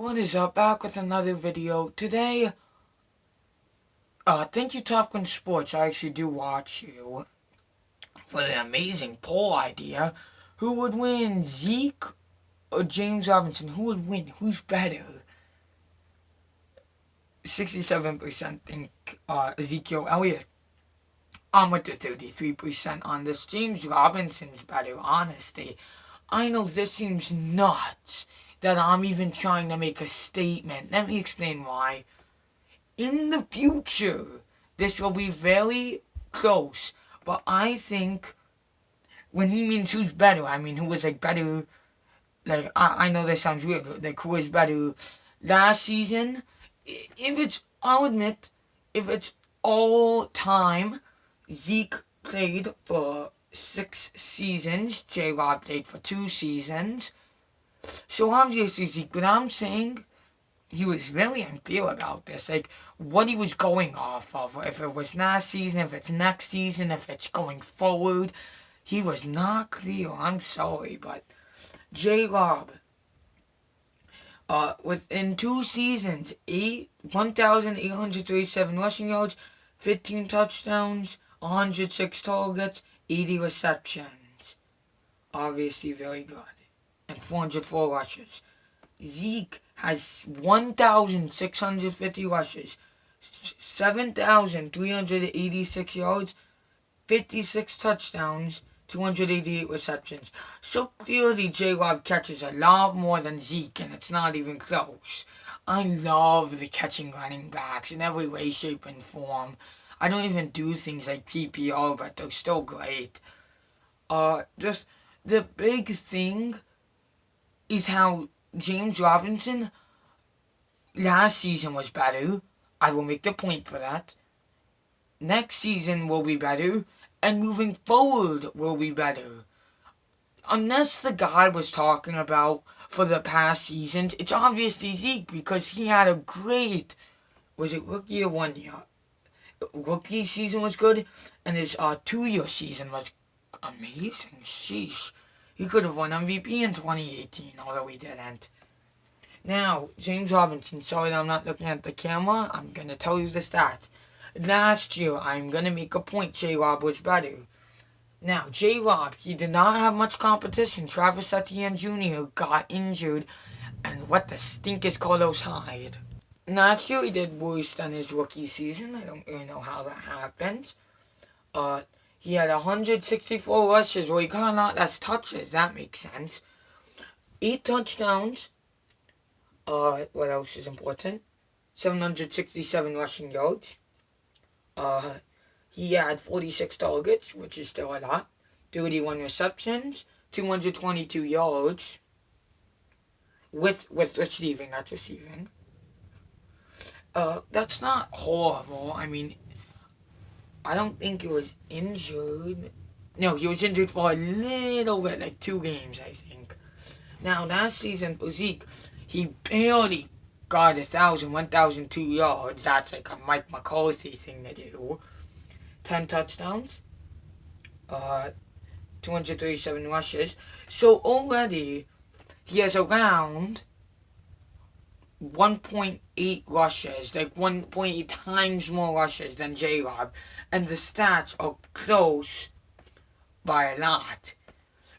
what is up? Back with another video. Today, thank you Top Gun Sports, I actually do watch you, for the amazing poll idea. Who would win, Zeke or James Robinson? Who would win? Who's better? 67% think Ezekiel Elliott. I'm with the 33% on this. James Robinson's better, honestly. I know this seems nuts that I'm even trying to make a statement. Let me explain why. In the future, this will be very close. But I think when he means who's better, I mean who was better. I know this sounds weird. Who was better last season? I'll admit, if it's all time, Zeke played for 6 seasons. J-Rob played for 2 seasons. So obviously Zeke, but I'm saying he was very unclear about this. What he was going off of. If it was last season, if it's next season, if it's going forward. He was not clear. I'm sorry, but J-Rob, within 2 seasons, 1,837 rushing yards, 15 touchdowns, 106 targets, 80 receptions. Obviously very good. And 404 rushes. Zeke has 1,650 rushes, 7,386 yards, 56 touchdowns, 288 receptions. So clearly J-Rob catches a lot more than Zeke, and it's not even close. I love the catching running backs in every way, shape, and form. I don't even do things like PPR, but they're still great. Just the big thing is how James Robinson last season was better. I will make the point for that. Next season will be better, and moving forward will be better. Unless the guy was talking about for the past seasons, it's obviously Zeke, because he had a great, was it rookie or 1 year? Rookie season was good, and his 2-year season was amazing. Sheesh. He could have won MVP in 2018, although he didn't. Now, James Robinson, sorry that I'm not looking at the camera, I'm going to tell you the stats. Last year, I'm going to make a point, J-Rob was better. Now, J-Rob, he did not have much competition. Travis Etienne Jr. got injured, and what the stink is Carlos Hyde. Last year, he did worse than his rookie season. I don't really know how that happened. He had 164 rushes, well, he got a lot less touches, that makes sense. 8 touchdowns. What else is important? 767 rushing yards. He had 46 targets, which is still a lot. 31 receptions, 222 yards. With receiving, that's receiving. That's not horrible. I mean, I don't think he was injured. No, he was injured for a little bit, 2 games, I think. Now, last season for Zeke, he barely got 1,002 yards. That's a Mike McCarthy thing to do. 10 touchdowns. 237 rushes. So already, he has around 1.8 rushes, 1.8 times more rushes than J-Rob, and the stats are close by a lot.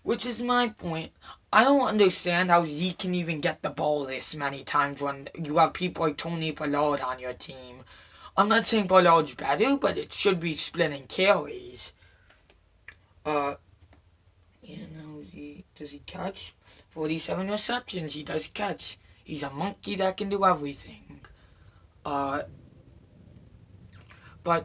Which is my point. I don't understand how Zeke can even get the ball this many times when you have people like Tony Pollard on your team. I'm not saying Pollard's better, but it should be splitting carries. Does he catch? 47 receptions, he does catch. He's a monkey that can do everything. But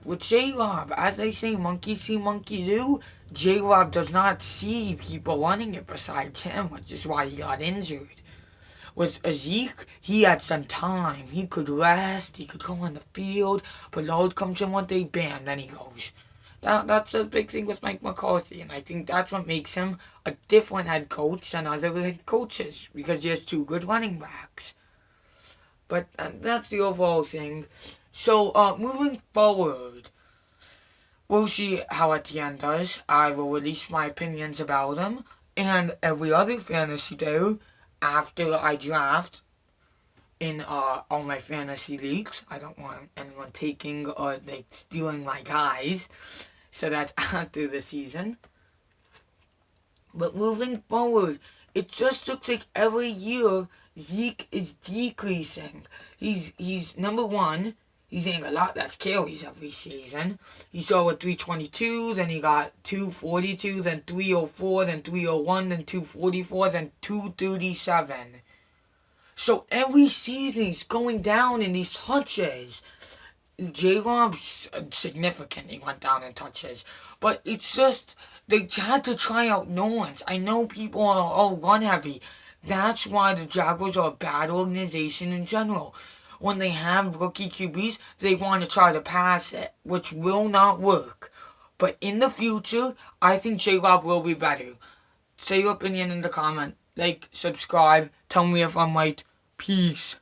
with J-Rob, as they say, monkey see, monkey do, J-Rob does not see people running it besides him, which is why he got injured. With Zeke, he had some time. He could rest, he could go on the field, Pollard comes in one day, bam, then he goes. That's the big thing with Mike McCarthy, and I think that's what makes him a different head coach than other head coaches, because he has 2 good running backs. But that's the overall thing. So, moving forward, we'll see how Etienne does. I will release my opinions about him, and every other fantasy day after I draft in all my fantasy leagues. I don't want anyone taking or stealing my guys. So that's after the season. But moving forward, it just looks like every year Zeke is decreasing. He's number one. He's getting a lot less carries every season. He saw with 322, then he got 242, then 304, then 301, then 244, then 237. So every season he's going down in these touches. J-Rob significantly went down in touches. But it's just, they had to try out no ones. I know people are run heavy. That's why the Jaguars are a bad organization in general. When they have rookie QBs, they want to try to pass it, which will not work. But in the future, I think J-Rob will be better. Say your opinion in the comment. Like, subscribe, tell me if I'm right. Peace.